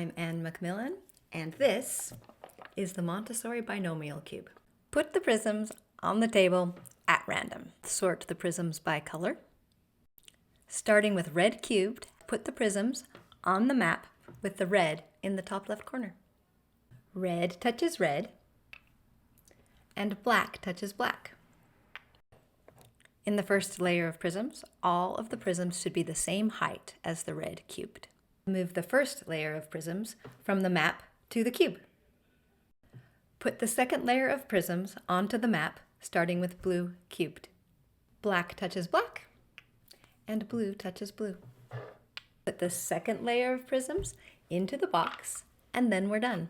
I'm Anne MacMillan, and this is the Montessori Binomial Cube. Put the prisms on the table at random. Sort the prisms by color. Starting with red cubed, put the prisms on the map with the red in the top left corner. Red touches red, and black touches black. In the first layer of prisms, all of the prisms should be the same height as the red cubed. Move the first layer of prisms from the map to the cube. Put the second layer of prisms onto the map, starting with blue cubed. Black touches black, and blue touches blue. Put the second layer of prisms into the box, and then we're done.